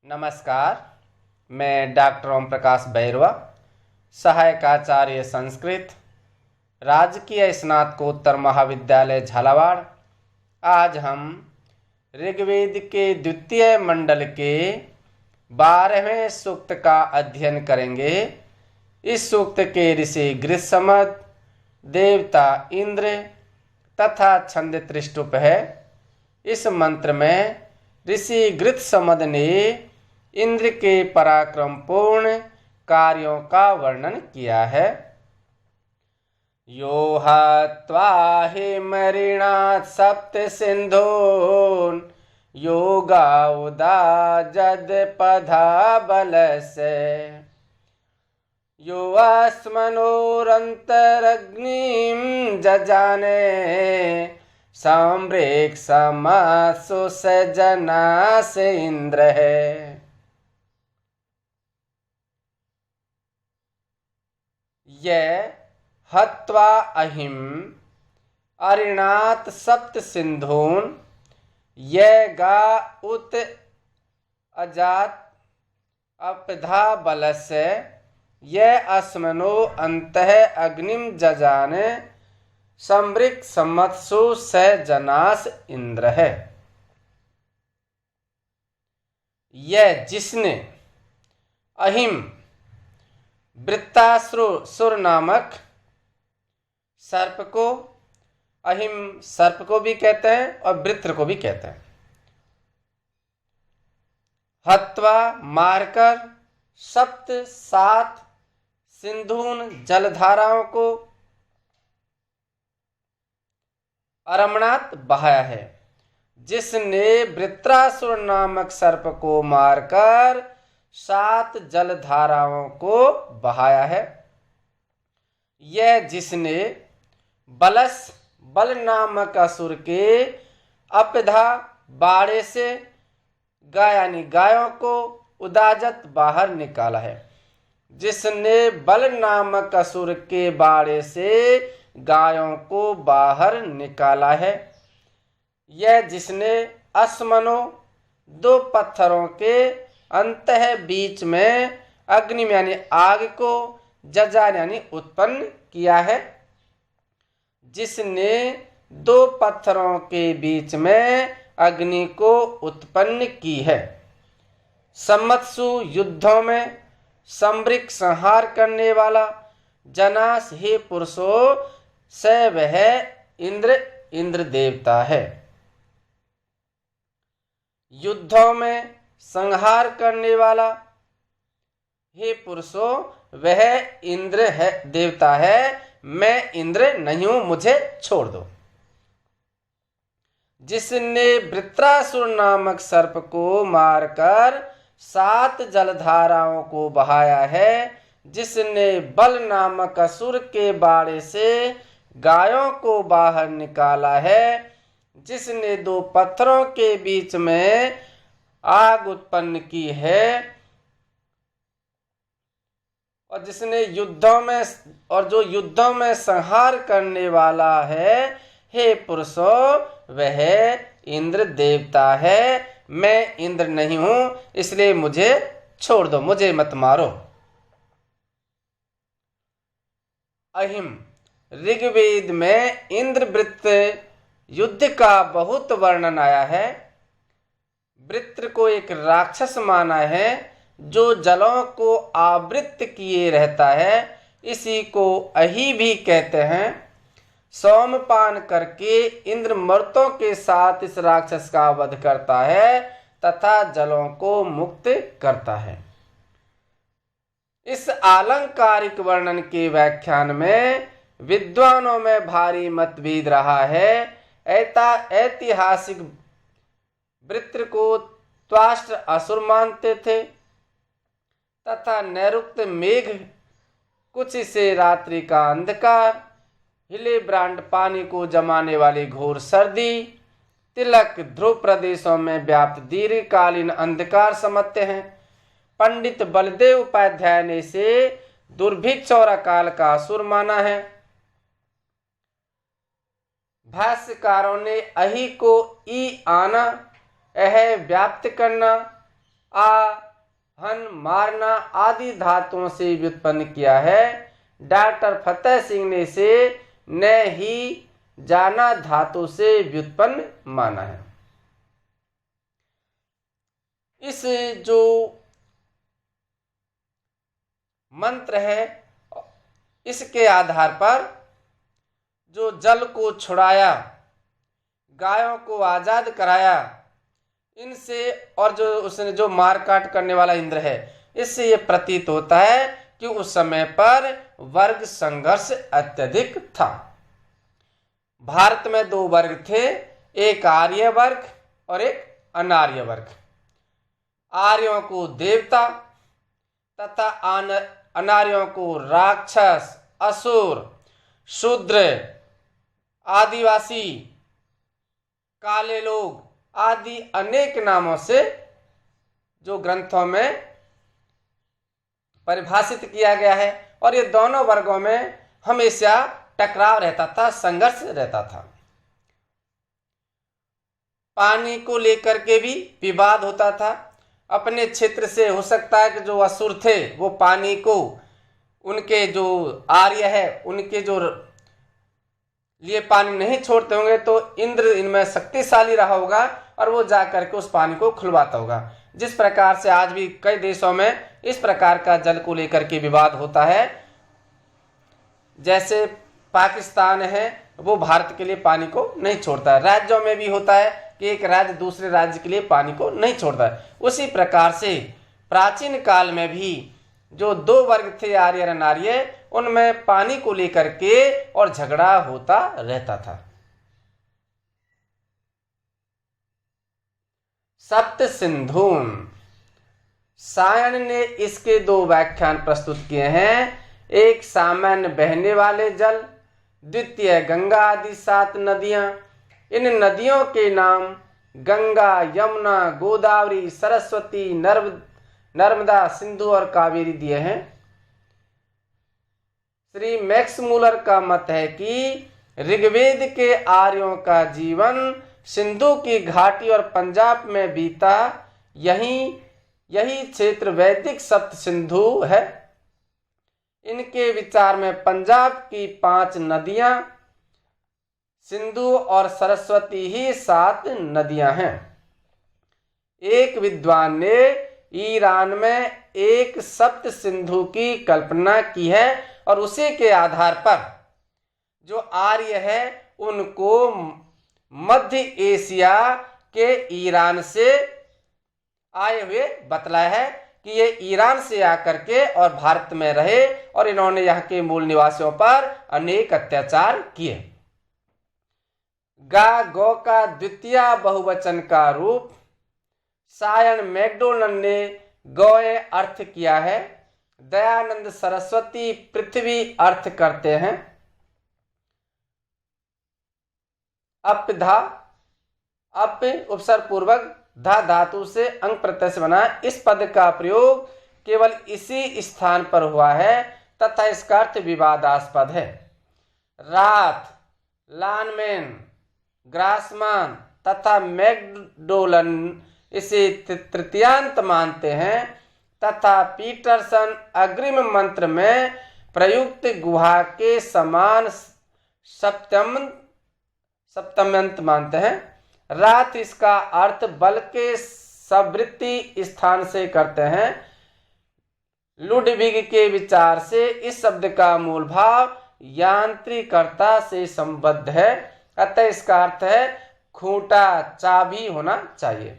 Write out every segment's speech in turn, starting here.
नमस्कार। मैं डॉक्टर ओम प्रकाश बैरवा, सहायक आचार्य संस्कृत, राजकीय स्नातकोत्तर महाविद्यालय झालावाड़। आज हम ऋग्वेद के द्वितीय मंडल के 12वें सूक्त का अध्ययन करेंगे। इस सूक्त के ऋषि गृत्समद, देवता इंद्र तथा छंद त्रिष्टुप है। इस मंत्र में ऋषि गृत्समद ने इंद्र के पराक्रम पूर्ण कार्यों का वर्णन किया है। यो हत्वा हिमऋणात् सप्त सिन्धून् योगाउदा जदपधा बलस्य यो अस्मनोरन्तरग्निं जजाने सम्रेक्ष्मासु सजनास इंद्र है। यह हत्वा अहिम अरिणात सप्त सिंधून यह गा उत अजात अपधा बलस्य यह अस्मनो अंतः अग्निम जजाने सम्रिक सम्मत्सु स जनास इंद्र है। यह जिसने अहिम वृत्तासुर नामक सर्प को, अहिम सर्प को भी कहते हैं और वृत्र को भी कहते हैं, हत्वा मारकर सात सिंधून जलधाराओं को अरमणात बहाया है। जिसने वृत्रासुर नामक सर्प को मारकर 7 जलधाराओं को बहाया है। यह जिसने बल नामक असुर के अपधा बाड़े से गायों को उदाजत बाहर निकाला है। जिसने बल नामक असुर के बाड़े से गायों को बाहर निकाला है। यह जिसने अस्मनो 2 पत्थरों के अंतः बीच में अग्नि यानी आग को जजान यानी उत्पन्न किया है। जिसने 2 पत्थरों के बीच में अग्नि को उत्पन्न की है। सम्मत्सु युद्धों में सम्रिक संहार करने वाला, जनास हे पुरुषो स वह इंद्र देवता है। युद्धों में संहार करने वाला हे पुरुषो वह इंद्र है, देवता है। मैं इंद्र नहीं हूं, मुझे छोड़ दो। जिसने वृत्रासुर नामक सर्प को मारकर 7 जलधाराओं को बहाया है। जिसने बल नामक असुर के बाड़े से गायों को बाहर निकाला है। जिसने 2 पत्थरों के बीच में आग उत्पन्न की है और जिसने युद्धों में संहार करने वाला है। हे पुरुषो वह इंद्र देवता है। मैं इंद्र नहीं हूं, इसलिए मुझे छोड़ दो, मुझे मत मारो। अहिम ऋग्वेद में इंद्रवृत्त युद्ध का बहुत वर्णन आया है। वृत्र को एक राक्षस माना है जो जलों को आवृत किए रहता है। इसी को अहि भी कहते हैं। सोमपान करके इंद्र मर्तों के साथ इस राक्षस का वध करता है तथा जलों को मुक्त करता है। इस आलंकारिक वर्णन के व्याख्यान में विद्वानों में भारी मतभेद रहा है। ऐतिहासिक वृत्र को त्वाष्ट्र असुर मानते थे तथा नैऋत्य मेघ, कुछ से रात्रि का अंधकार, हिलेब्रांड पानी को जमाने वाली घोर सर्दी, तिलक ध्रुव प्रदेशों में व्याप्त दीर्घकालीन अंधकार समझते हैं। पंडित बलदेव उपाध्याय ने इसे दुर्भिक्ष और अकाल का असुर माना है। भाष्यकारों ने अहि को ई आना, अह व्याप्त करना, आहन, मारना आदि धातुओं से व्युत्पन्न किया है। डॉक्टर फतेह सिंह ने इसे न ही जाना धातु से व्युत्पन्न माना है। इस जो मंत्र है, इसके आधार पर जो जल को छुड़ाया, गायों को आजाद कराया, इनसे, और जो उसने जो मार काट करने वाला इंद्र है, इससे ये प्रतीत होता है कि उस समय पर वर्ग संघर्ष अत्यधिक था। भारत में दो वर्ग थे, एक आर्य वर्ग और एक अनार्य वर्ग। आर्यों को देवता तथा अनार्यों को राक्षस, असुर, शूद्र, आदिवासी, काले लोग आदि अनेक नामों से जो ग्रंथों में परिभाषित किया गया है। और ये दोनों वर्गों में हमेशा टकराव रहता था, संघर्ष रहता था। पानी को लेकर के भी विवाद होता था। अपने क्षेत्र से हो सकता है कि जो असुर थे वो पानी को, उनके जो आर्य है उनके जो लिए पानी नहीं छोड़ते होंगे, तो इंद्र इनमें शक्तिशाली रहा होगा और वो जाकर के उस पानी को खुलवाता होगा। जिस प्रकार से आज भी कई देशों में इस प्रकार का जल को लेकर के विवाद होता है। जैसे पाकिस्तान है, वो भारत के लिए पानी को नहीं छोड़ता है। राज्यों में भी होता है कि एक राज्य दूसरे राज्य के लिए पानी को नहीं छोड़ता है। उसी प्रकार से प्राचीन काल में भी जो दो वर्ग थे, आर्य और अनार्य, उनमें पानी को लेकर के और झगड़ा होता रहता था। सप्त सिंधून, सायण ने इसके दो व्याख्यान प्रस्तुत किए हैं। एक सामान्य बहने वाले जल, द्वितीय गंगा आदि 7 नदियां। इन नदियों के नाम गंगा, यमुना, गोदावरी, सरस्वती, नर्मदा, सिंधु और कावेरी दिए हैं। श्री मैक्स मूलर का मत है कि ऋग्वेद के आर्यों का जीवन सिंधु की घाटी और पंजाब में बीता। यही क्षेत्र वैदिक सप्त सिंधु है। इनके विचार में पंजाब की 5 नदियां, सिंधु और सरस्वती ही 7 नदियां हैं। एक विद्वान ने ईरान में एक सप्त सिंधु की कल्पना की है और उसी के आधार पर जो आर्य है उनको मध्य एशिया के ईरान से आए हुए बतलाया है कि ये ईरान से आकर के और भारत में रहे और इन्होंने यहाँ के मूल निवासियों पर अनेक अत्याचार किए। गौ का द्वितीय बहुवचन का रूप सायण मैकडोनल्ड ने गौए अर्थ किया है। दयानंद सरस्वती पृथ्वी अर्थ करते हैं। अपधा, अप उपसर्ग पूर्वक धा धातु से अंग प्रत्यय से बना। इस पद का प्रयोग केवल इसी स्थान पर हुआ है तथा इसका अर्थ विवादास्पद है। रात, लानमैन, ग्रासमान तथा मैकडोनल्ड इसे तृतीयांत मानते हैं तथा पीटरसन अग्रिम मंत्र में प्रयुक्त गुहा के समान सप्तम्यंत मानते हैं। रात इसका अर्थ बल के सवृत्ति स्थान से करते हैं। लुडविग के विचार से इस शब्द का मूल भाव यांत्रिकता से संबद्ध है, अतः इसका अर्थ है खूंटा, चाबी होना चाहिए।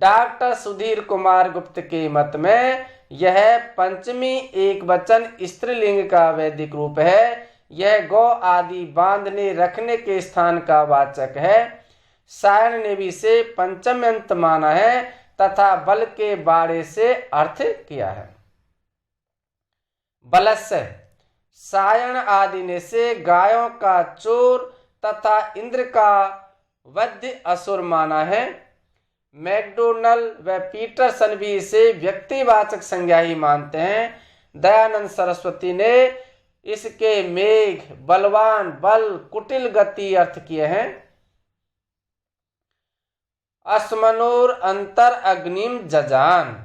डॉक्टर सुधीर कुमार गुप्त के मत में यह पंचमी एक वचन स्त्रीलिंग का वैदिक रूप है। यह गौ आदि बांधने रखने के स्थान का वाचक है। सायण ने भी इसे पंचम्यंत माना है तथा बल के बाड़े से अर्थ किया है। बलस्य, सायण आदि ने से गायों का चोर तथा इंद्र का वध्य असुर माना है। मैकडोनल्ड व पीटरसन भी इसे व्यक्तिवाचक संज्ञा ही मानते हैं। दयानंद सरस्वती ने इसके मेघ, बलवान, बल, कुटिल गति अर्थ किए हैं। अस्मनोर अंतर अग्निम जजान।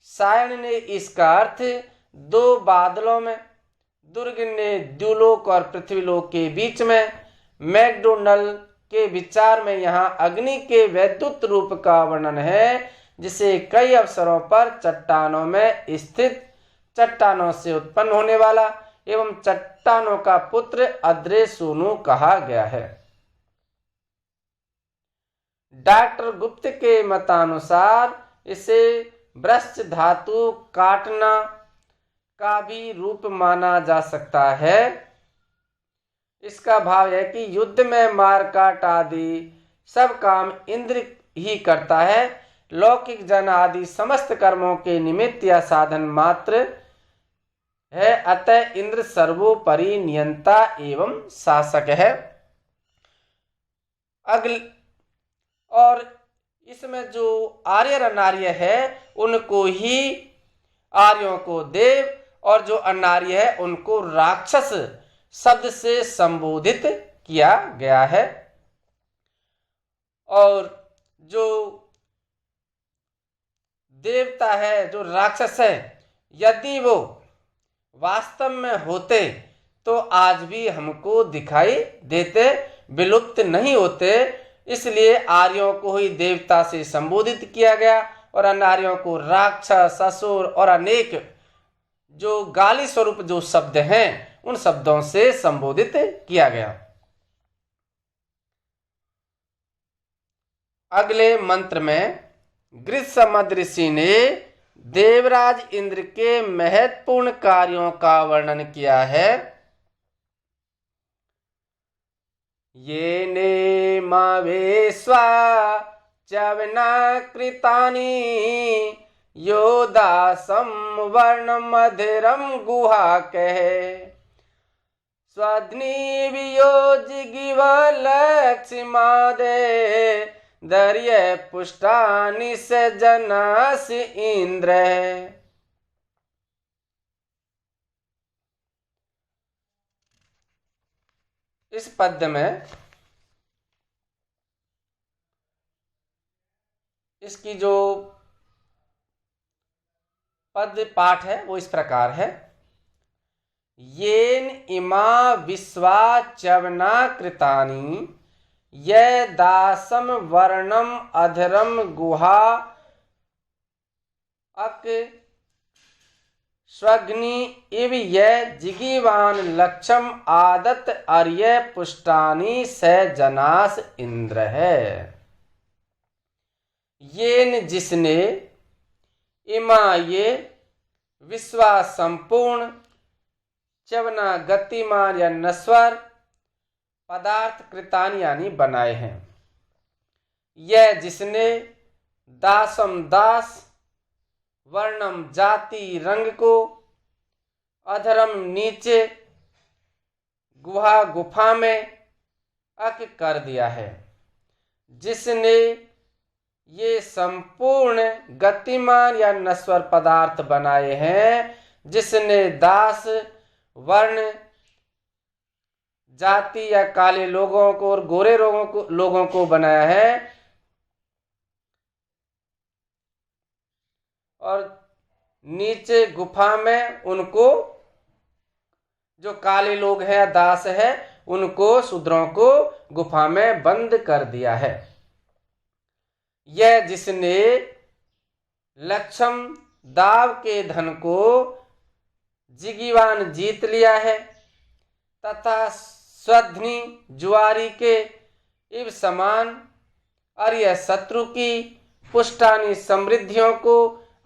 सायण ने इसका अर्थ दो बादलों में, दुर्ग ने द्युलोक और पृथ्वीलोक के बीच में, मैकडोनल के विचार में यहाँ अग्नि के वैद्युत रूप का वर्णन है, जिसे कई अवसरों पर चट्टानों में स्थित, चट्टानों से उत्पन्न होने वाला एवं चट्टानों का पुत्र अद्रे सोनू कहा गया है। डॉक्टर गुप्त के मतानुसार इसे वृश्च धातु काटना का भी रूप माना जा सकता है। इसका भाव है कि युद्ध में मार काट आदि सब काम इंद्र ही करता है। लौकिक जन आदि समस्त कर्मों के निमित्त या साधन मात्र है, अतः इंद्र सर्वोपरि नियंता एवं शासक है। अगले और इसमें जो आर्य अनार्य है उनको ही, आर्यों को देव और जो अनार्य है उनको राक्षस शब्द से संबोधित किया गया है। और जो देवता है, जो राक्षस है, यदि वो वास्तव में होते तो आज भी हमको दिखाई देते, विलुप्त नहीं होते। इसलिए आर्यों को ही देवता से संबोधित किया गया और अनार्यों को राक्षस, असुर और अनेक जो गाली स्वरूप जो शब्द हैं उन शब्दों से संबोधित किया गया। अगले मंत्र में गृत्समद ऋषि ने देवराज इंद्र के महत्वपूर्ण कार्यों का वर्णन किया है। ये ने मावेश्वा चवना कृतानि योदासम वर्ण मधिरम गुहा कहे स्वध्नि वियोज गिवलक्ष्मादे दर्य पुष्टानि से जनास इंद्र। इस पद्य में इसकी जो पद्य पाठ है वो इस प्रकार है। येन इमा विश्वा चवना कृतानि ये दासम वर्णम अधरम गुहा अक स्वग्नि इव ये जिगीवान लक्षम आदत अर्य पुष्टानि से जनास इंद्र है। येन जिसने, इमा ये, विश्वास संपूर्ण, चवना गतिमान या नश्वर, पदार्थ कृतान यानी बनाए हैं। यह जिसने, दासम दास, वर्णम जाति रंग को, अधरम नीचे, गुहा गुफा में, अक कर दिया है। जिसने ये संपूर्ण गतिमान या नश्वर पदार्थ बनाए हैं, जिसने दास, वर्ण, जाति या काले लोगों को और गोरे लोगों को बनाया है, और नीचे गुफा में उनको, जो काले लोग हैं, दास है, उनको, शूद्रों को गुफा में बंद कर दिया है। यह जिसने लक्षम दाव के धन को जिगीवान जीत लिया है तथा स्वध्नि जुआरी के इव समान अर्य शत्रु की पुष्टानी समृद्धियों को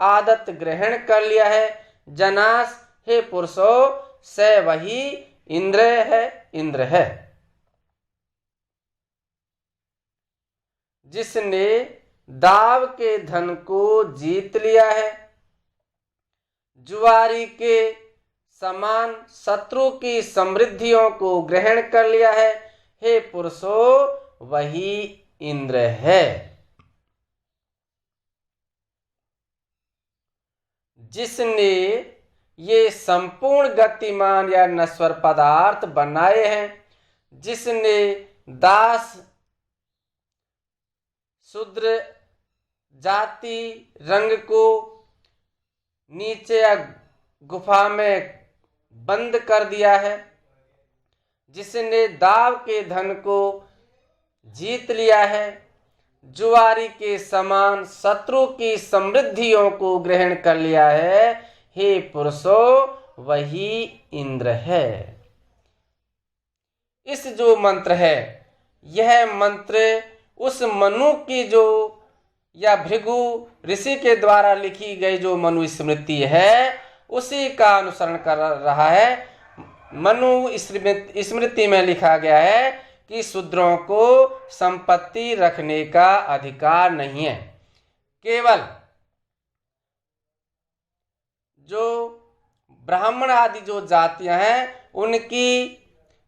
आदत ग्रहण कर लिया है। जनास हे पुरुषो से वही इंद्र है। जिसने दाव के धन को जीत लिया है, जुआरी के समान शत्रु की समृद्धियों को ग्रहण कर लिया है, हे पुरुषो वही इंद्र है। जिसने ये संपूर्ण गतिमान या नश्वर पदार्थ बनाए हैं, जिसने दास, शूद्र जाति रंग को नीचे या गुफा में बंद कर दिया है, जिसने दाव के धन को जीत लिया है, जुआरी के समान शत्रु की समृद्धियों को ग्रहण कर लिया है, हे पुरुषों वही इंद्र है। इस जो मंत्र है, यह मंत्र उस मनु की जो या भृगु ऋषि के द्वारा लिखी गई जो मनु स्मृति है उसी का अनुसरण कर रहा है। मनु स्मृति में लिखा गया है कि शूद्रों को संपत्ति रखने का अधिकार नहीं है, केवल जो ब्राह्मण आदि जो जातियां हैं उनकी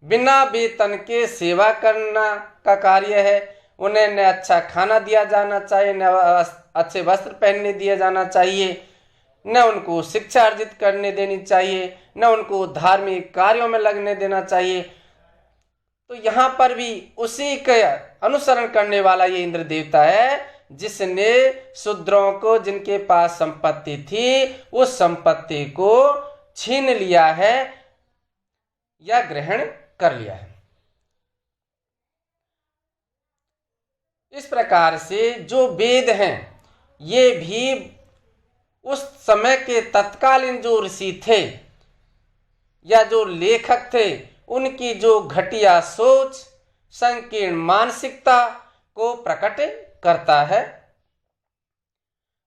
बिना वेतन के सेवा करना का कार्य है। उन्हें न अच्छा खाना दिया जाना चाहिए, न अच्छे वस्त्र पहनने दिया जाना चाहिए, न उनको शिक्षा अर्जित करने देनी चाहिए, न उनको धार्मिक कार्यों में लगने देना चाहिए। तो यहाँ पर भी उसी के अनुसरण करने वाला ये इंद्र देवता है, जिसने शूद्रों को जिनके पास संपत्ति थी उस संपत्ति को छीन लिया है या ग्रहण कर लिया है। इस प्रकार से जो वेद हैं ये भी उस समय के तत्कालीन जो ऋषि थे या जो लेखक थे उनकी जो घटिया सोच, संकीर्ण मानसिकता को प्रकट करता है।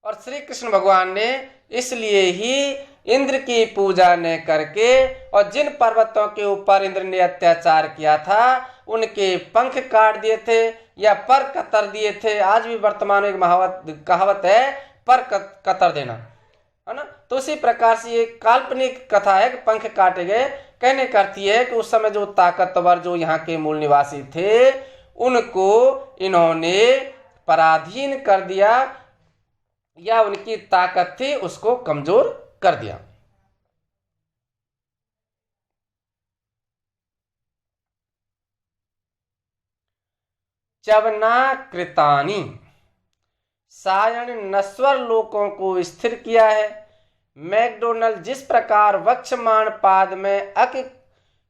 और श्री कृष्ण भगवान ने इसलिए ही इंद्र की पूजा न करके और जिन पर्वतों के ऊपर इंद्र ने अत्याचार किया था उनके पंख काट दिए थे या पर कतर दिए थे। आज भी वर्तमान में एक कहावत है पर कतर देना, है ना। तो उसी प्रकार से ये काल्पनिक कथा है कि पंख काटे गए, कहने करती है कि उस समय जो ताकतवर जो यहाँ के मूल निवासी थे उनको इन्होंने पराधीन कर दिया या उनकी ताकत थी उसको कमजोर कर दिया। चवना कृतानी, सायण नश्वर लोकों को स्थिर किया है। मैकडोनल्ड जिस प्रकार वक्षमाण पाद में अक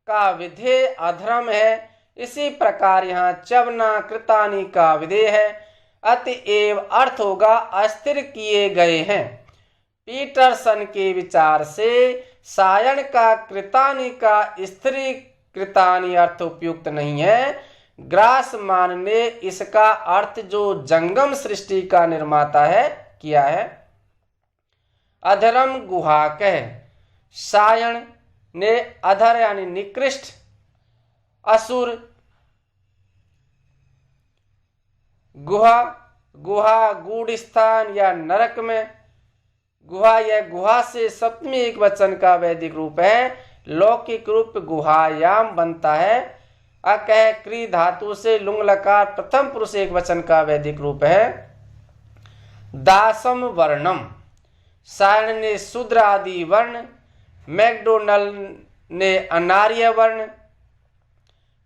का विधेय अधर्म है, इसी प्रकार यहाँ चवना कृतानी का विधेय है। अतएव अर्थ होगा अस्थिर किए गए हैं। पीटरसन के विचार से सायण का कृतानी का स्त्री कृतानी अर्थ उपयुक्त नहीं है। ग्रासमान ने इसका अर्थ जो जंगम सृष्टि का निर्माता है किया है। अधरम गुहा कह, सायण ने अधर यानी निकृष्ट, असुर, गुहा गुहा गूढ़ स्थान या नरक में, गुहा यह गुहा से सप्तमी एक वचन का वैदिक रूप है। लौकिक रूप गुहायाम बनता है। अकह क्री धातु से लुंग लकार प्रथम पुरुष एक वचन का वैदिक रूप है। दासम वर्णम, सायण ने शूद्र आदि वर्ण, मैकडोनल्ड ने अनार्य वर्ण,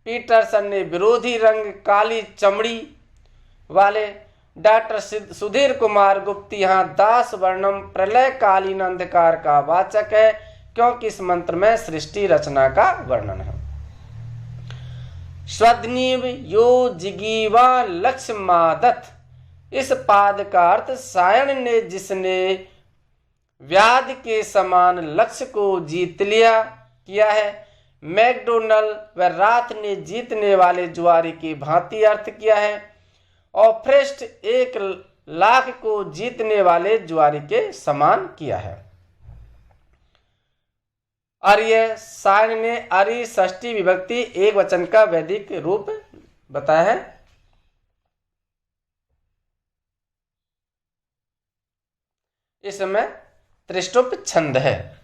पीटरसन ने विरोधी रंग काली चमड़ी वाले, डॉक्टर सुधीर कुमार गुप्त यहाँ दास वर्णम प्रलय कालीन अंधकार का वाचक है, क्योंकि इस मंत्र में सृष्टि रचना का वर्णन है। स्वद्नीव यो जिगीवा लक्ष्य मादत, इस पाद का अर्थ सायण ने जिसने व्याध के समान लक्ष्य को जीत लिया किया है। मैकडोनल्ड व रात ने जीतने वाले जुआरी की भांति अर्थ किया है। और फ्रेस्ट 1,00,000 को जीतने वाले जुआरी के समान किया है। अर्य, सायण ने अरि षष्ठी विभक्ति एक वचन का वैदिक रूप बताया है। इसमें त्रिष्टुप छंद है।